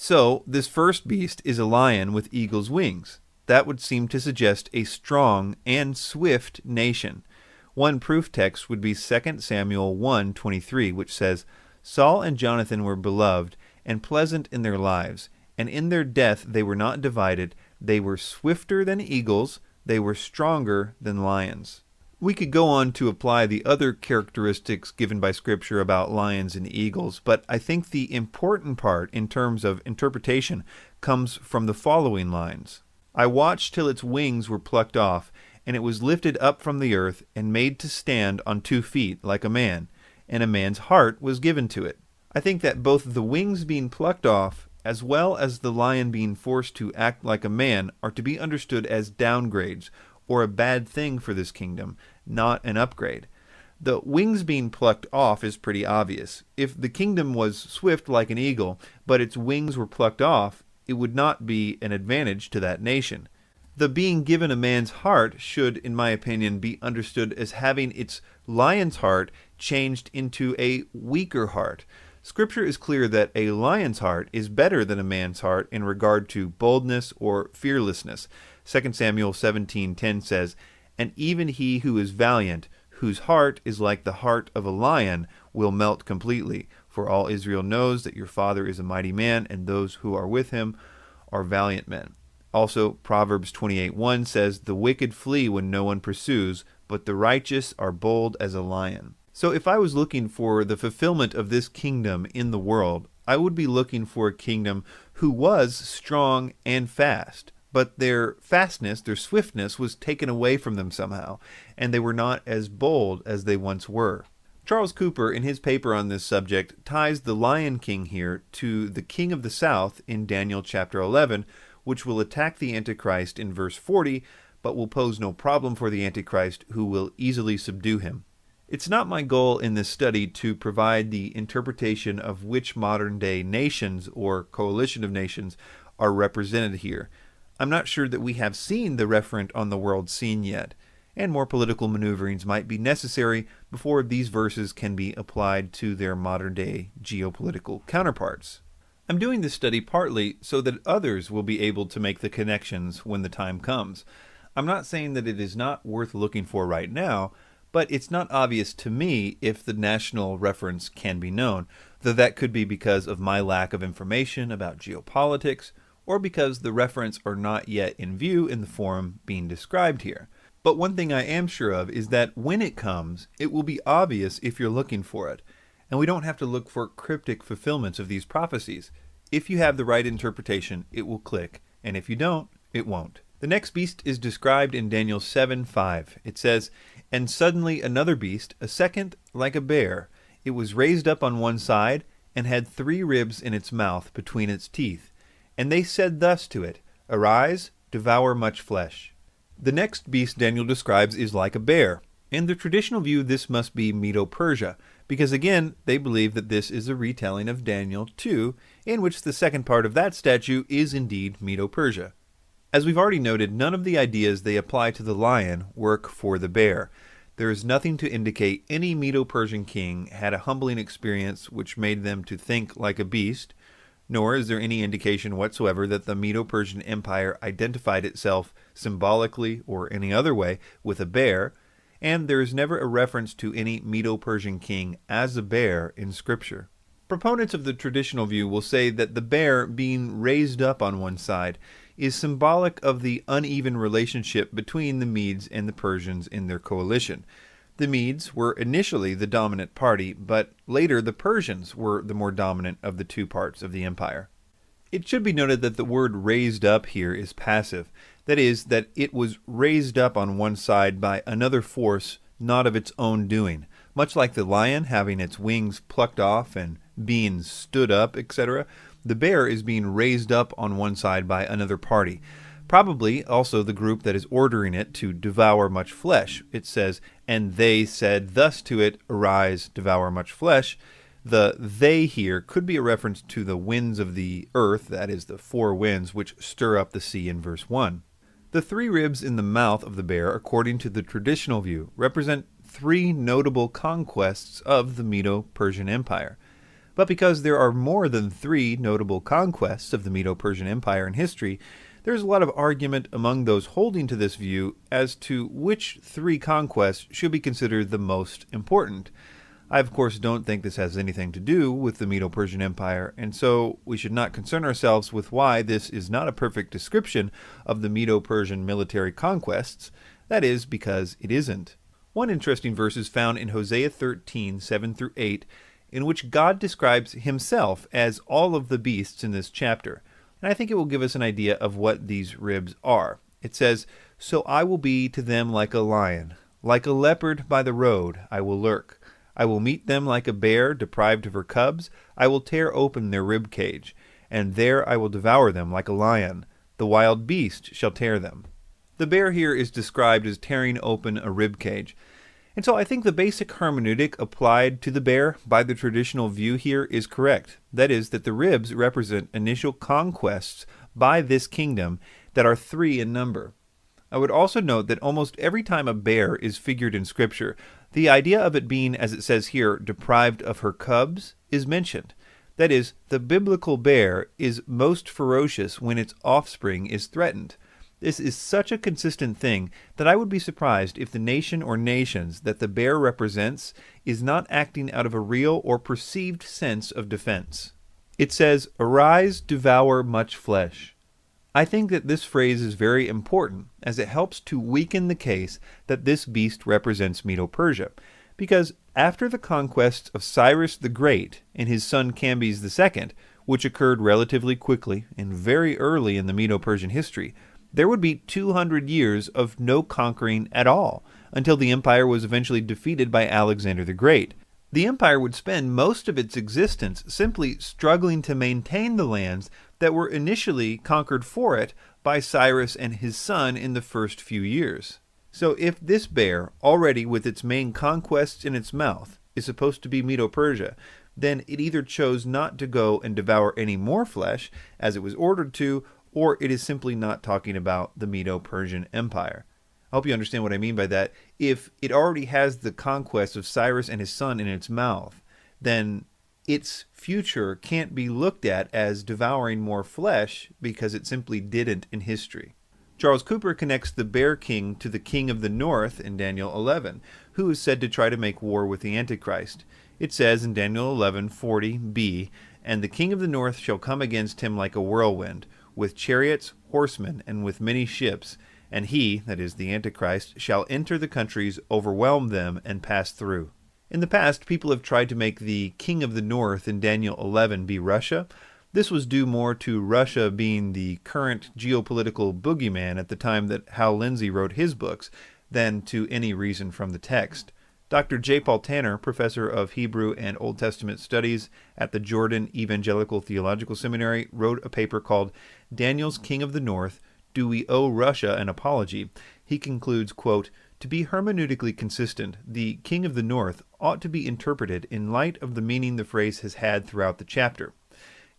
So, this first beast is a lion with eagle's wings. That would seem to suggest a strong and swift nation. One proof text would be 2 Samuel 1:23, which says, Saul and Jonathan were beloved and pleasant in their lives, and in their death they were not divided. They were swifter than eagles, they were stronger than lions. We could go on to apply the other characteristics given by Scripture about lions and eagles, but I think the important part in terms of interpretation comes from the following lines. I watched till its wings were plucked off, and it was lifted up from the earth and made to stand on 2 feet like a man, and a man's heart was given to it. I think that both the wings being plucked off as well as the lion being forced to act like a man are to be understood as downgrades, or a bad thing for this kingdom, not an upgrade. The wings being plucked off is pretty obvious. If the kingdom was swift like an eagle, but its wings were plucked off, it would not be an advantage to that nation. The being given a man's heart should, in my opinion, be understood as having its lion's heart changed into a weaker heart. Scripture is clear that a lion's heart is better than a man's heart in regard to boldness or fearlessness. 2 Samuel 17:10 says, And even he who is valiant, whose heart is like the heart of a lion, will melt completely. For all Israel knows that your father is a mighty man, and those who are with him are valiant men. Also, Proverbs 28:1 says, The wicked flee when no one pursues, but the righteous are bold as a lion. So if I was looking for the fulfillment of this kingdom in the world, I would be looking for a kingdom who was strong and fast. But their fastness, their swiftness, was taken away from them somehow, and they were not as bold as they once were. Charles Cooper, in his paper on this subject, ties the Lion King here to the king of the south in Daniel chapter 11, which will attack the Antichrist in verse 40, but will pose no problem for the Antichrist, who will easily subdue him. It's not my goal in this study to provide the interpretation of which modern-day nations or coalition of nations are represented here. I'm not sure that we have seen the referent on the world scene yet, and more political maneuverings might be necessary before these verses can be applied to their modern-day geopolitical counterparts. I'm doing this study partly so that others will be able to make the connections when the time comes. I'm not saying that it is not worth looking for right now, but it's not obvious to me if the national reference can be known, though that could be because of my lack of information about geopolitics, or because the referents are not yet in view in the form being described here. But one thing I am sure of is that when it comes, it will be obvious if you're looking for it, and we don't have to look for cryptic fulfillments of these prophecies. If you have the right interpretation, it will click, and if you don't, it won't. The next beast is described in Daniel 7:5. It says, And suddenly another beast, a second like a bear. It was raised up on one side, and had 3 ribs in its mouth between its teeth. And they said thus to it, Arise, devour much flesh. The next beast Daniel describes is like a bear. In the traditional view, this must be Medo-Persia, because again, they believe that this is a retelling of Daniel 2, in which the second part of that statue is indeed Medo-Persia. As we've already noted, none of the ideas they apply to the lion work for the bear. There is nothing to indicate any Medo-Persian king had a humbling experience which made them to think like a beast, nor is there any indication whatsoever that the Medo-Persian Empire identified itself symbolically or any other way with a bear, and there is never a reference to any Medo-Persian king as a bear in Scripture. Proponents of the traditional view will say that the bear being raised up on one side is symbolic of the uneven relationship between the Medes and the Persians in their coalition. The Medes were initially the dominant party, but later the Persians were the more dominant of the two parts of the empire. It should be noted that the word raised up here is passive. That is, that it was raised up on one side by another force not of its own doing. Much like the lion having its wings plucked off and being stood up, etc., the bear is being raised up on one side by another party. Probably also the group that is ordering it to devour much flesh. It says, and they said thus to it, Arise, devour much flesh. The they here could be a reference to the winds of the earth, that is the 4 winds which stir up the sea in verse 1. The 3 ribs in the mouth of the bear, according to the traditional view, represent 3 notable conquests of the Medo-Persian Empire. But because there are more than 3 notable conquests of the Medo-Persian Empire in history, there's a lot of argument among those holding to this view as to which 3 conquests should be considered the most important. I, of course, don't think this has anything to do with the Medo-Persian Empire, and so we should not concern ourselves with why this is not a perfect description of the Medo-Persian military conquests. That is, because it isn't. One interesting verse is found in Hosea 13, 7-8, in which God describes himself as all of the beasts in this chapter. And I think it will give us an idea of what these ribs are. It says, "So I will be to them like a lion, like a leopard by the road I will lurk. I will meet them like a bear deprived of her cubs. I will tear open their rib cage, and there I will devour them like a lion. The wild beast shall tear them." The bear here is described as tearing open a rib cage. And so I think the basic hermeneutic applied to the bear by the traditional view here is correct. That is, that the ribs represent initial conquests by this kingdom that are 3 in number. I would also note that almost every time a bear is figured in Scripture, the idea of it being, as it says here, deprived of her cubs is mentioned. That is, the biblical bear is most ferocious when its offspring is threatened. This is such a consistent thing that I would be surprised if the nation or nations that the bear represents is not acting out of a real or perceived sense of defense. It says, "Arise, devour much flesh." I think that this phrase is very important as it helps to weaken the case that this beast represents Medo-Persia, because after the conquests of Cyrus the Great and his son Cambyses II, which occurred relatively quickly and very early in the Medo-Persian history, there would be 200 years of no conquering at all, until the empire was eventually defeated by Alexander the Great. The empire would spend most of its existence simply struggling to maintain the lands that were initially conquered for it by Cyrus and his son in the first few years. So if this bear, already with its main conquests in its mouth, is supposed to be Medo-Persia, then it either chose not to go and devour any more flesh, as it was ordered to, or it is simply not talking about the Medo-Persian Empire. I hope you understand what I mean by that. If it already has the conquest of Cyrus and his son in its mouth, then its future can't be looked at as devouring more flesh because it simply didn't in history. Charles Cooper connects the bear king to the king of the north in Daniel 11, who is said to try to make war with the Antichrist. It says in Daniel 11:40b, "And the king of the north shall come against him like a whirlwind, with chariots, horsemen, and with many ships, and he," that is the Antichrist, "shall enter the countries, overwhelm them, and pass through." In the past, people have tried to make the king of the north in Daniel 11 be Russia. This was due more to Russia being the current geopolitical boogeyman at the time that Hal Lindsey wrote his books, than to any reason from the text. Dr. J. Paul Tanner, professor of Hebrew and Old Testament Studies at the Jordan Evangelical Theological Seminary, wrote a paper called "Daniel's King of the North, Do We Owe Russia an Apology?" He concludes, quote, "To be hermeneutically consistent, the King of the North ought to be interpreted in light of the meaning the phrase has had throughout the chapter."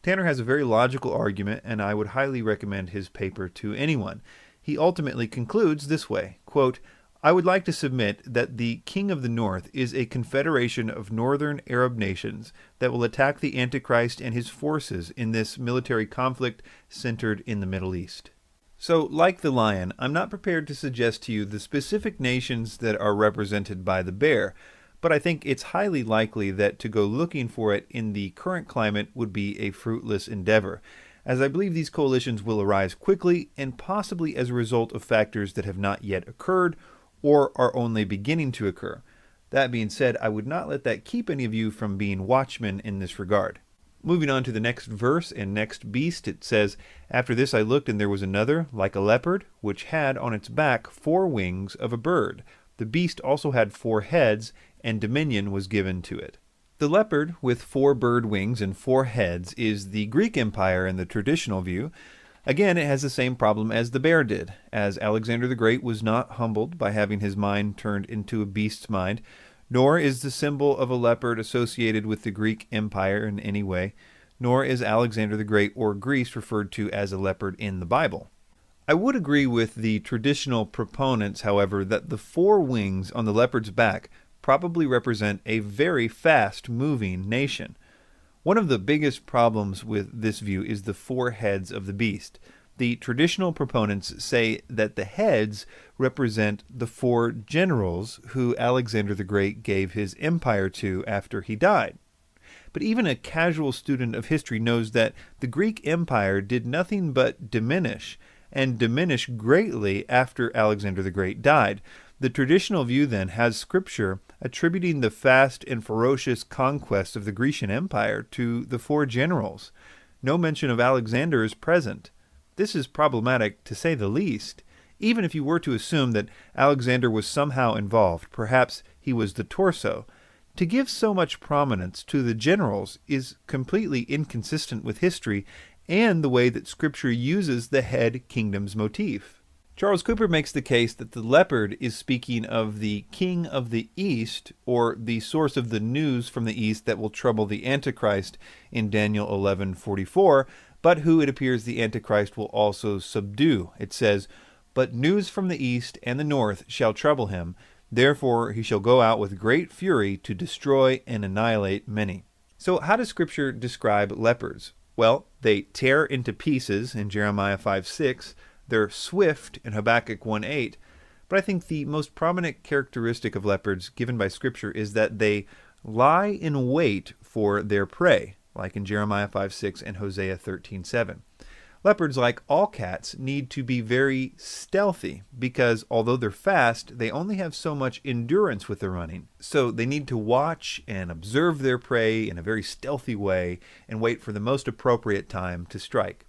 Tanner has a very logical argument, and I would highly recommend his paper to anyone. He ultimately concludes this way, quote, "I would like to submit that the King of the North is a confederation of northern Arab nations that will attack the Antichrist and his forces in this military conflict centered in the Middle East." So, like the lion, I'm not prepared to suggest to you the specific nations that are represented by the bear, but I think it's highly likely that to go looking for it in the current climate would be a fruitless endeavor, as I believe these coalitions will arise quickly and possibly as a result of factors that have not yet occurred or are only beginning to occur. That being said, I would not let that keep any of you from being watchmen in this regard. Moving on to the next verse and next beast, it says, "After this I looked, and there was another, like a leopard, which had on its back 4 wings of a bird. The beast also had 4 heads, and dominion was given to it." The leopard, with 4 bird wings and 4 heads, is the Greek Empire in the traditional view. Again, it has the same problem as the bear did, as Alexander the Great was not humbled by having his mind turned into a beast's mind, nor is the symbol of a leopard associated with the Greek Empire in any way, nor is Alexander the Great or Greece referred to as a leopard in the Bible. I would agree with the traditional proponents, however, that the 4 wings on the leopard's back probably represent a very fast-moving nation. One of the biggest problems with this view is the four heads of the beast. The traditional proponents say that the heads represent the four generals who Alexander the Great gave his empire to after he died. But even a casual student of history knows that the Greek Empire did nothing but diminish, and diminish greatly after Alexander the Great died. The traditional view then has Scripture attributing the fast and ferocious conquest of the Grecian Empire to the four generals. No mention of Alexander is present. This is problematic, to say the least. Even if you were to assume that Alexander was somehow involved, perhaps he was the torso, to give so much prominence to the generals is completely inconsistent with history and the way that Scripture uses the head kingdoms motif. Charles Cooper makes the case that the leopard is speaking of the king of the east, or the source of the news from the east that will trouble the Antichrist in Daniel 11:44, but who it appears the Antichrist will also subdue. It says, "But news from the east and the north shall trouble him, therefore he shall go out with great fury to destroy and annihilate many." So how does Scripture describe leopards? Well, they tear into pieces in Jeremiah 5:6, they're swift in Habakkuk 1:8, but I think the most prominent characteristic of leopards given by Scripture is that they lie in wait for their prey, like in Jeremiah 5:6 and Hosea 13:7. Leopards, like all cats, need to be very stealthy because although they're fast, they only have so much endurance with their running. So they need to watch and observe their prey in a very stealthy way and wait for the most appropriate time to strike.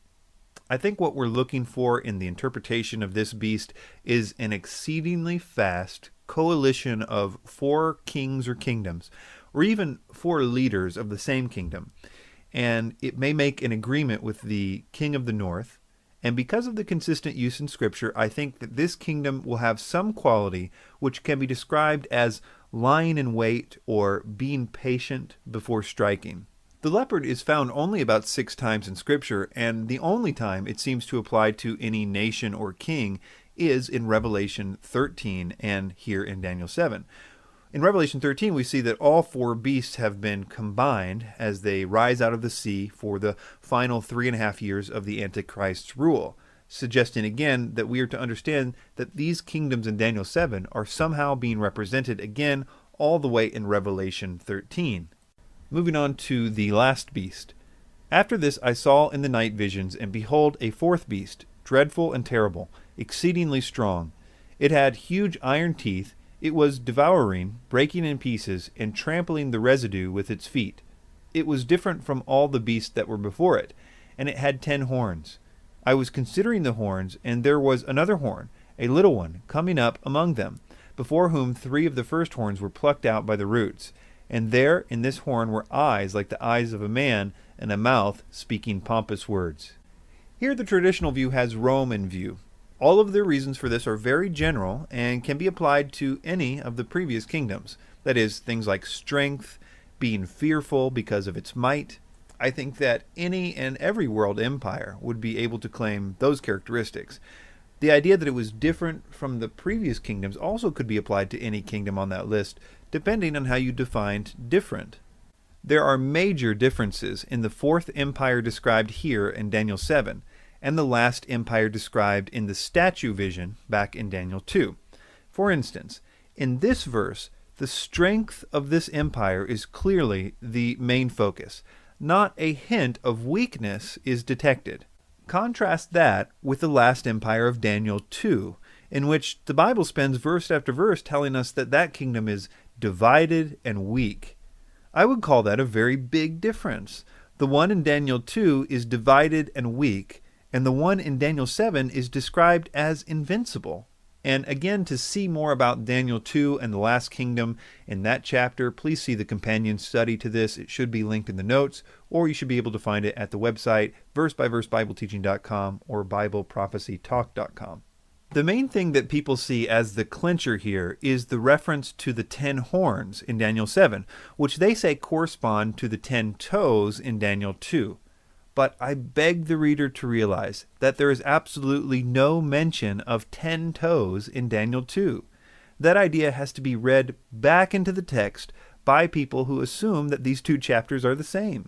I think what we're looking for in the interpretation of this beast is an exceedingly fast coalition of four kings or kingdoms, or even four leaders of the same kingdom. And it may make an agreement with the king of the north. And because of the consistent use in Scripture, I think that this kingdom will have some quality which can be described as lying in wait or being patient before striking. The leopard is found only about 6 times in Scripture, and the only time it seems to apply to any nation or king is in Revelation 13 and here in Daniel 7. In Revelation 13, we see that all four beasts have been combined as they rise out of the sea for the final 3.5 years of the Antichrist's rule, suggesting again that we are to understand that these kingdoms in Daniel 7 are somehow being represented again all the way in Revelation 13. Moving on to the last beast. After this I saw in the night visions, and behold, a fourth beast, dreadful and terrible, exceedingly strong. It had huge iron teeth. It was devouring, breaking in pieces, and trampling the residue with its feet. It was different from all the beasts that were before it, and it had 10 horns. I was considering the horns, and there was another horn, a little one, coming up among them, before whom 3 of the first horns were plucked out by the roots. And there in this horn were eyes like the eyes of a man, and a mouth speaking pompous words. Here the traditional view has Rome in view. All of the reasons for this are very general and can be applied to any of the previous kingdoms. That is, things like strength, being fearful because of its might. I think that any and every world empire would be able to claim those characteristics. The idea that it was different from the previous kingdoms also could be applied to any kingdom on that list, depending on how you defined different. There are major differences in the fourth empire described here in Daniel 7 and the last empire described in the statue vision back in Daniel 2. For instance, in this verse, the strength of this empire is clearly the main focus. Not a hint of weakness is detected. Contrast that with the last empire of Daniel 2, in which the Bible spends verse after verse telling us that that kingdom is divided and weak. I would call that a very big difference. The one in Daniel 2 is divided and weak, and the one in Daniel 7 is described as invincible. And again, to see more about Daniel 2 and the last kingdom in that chapter, please see the companion study to this. It should be linked in the notes, or you should be able to find it at the website versebyversebibleteaching.com or bibleprophecytalk.com. The main thing that people see as the clincher here is the reference to the 10 horns in Daniel 7, which they say correspond to the 10 toes in Daniel 2. But I beg the reader to realize that there is absolutely no mention of 10 toes in Daniel 2. That idea has to be read back into the text by people who assume that these two chapters are the same.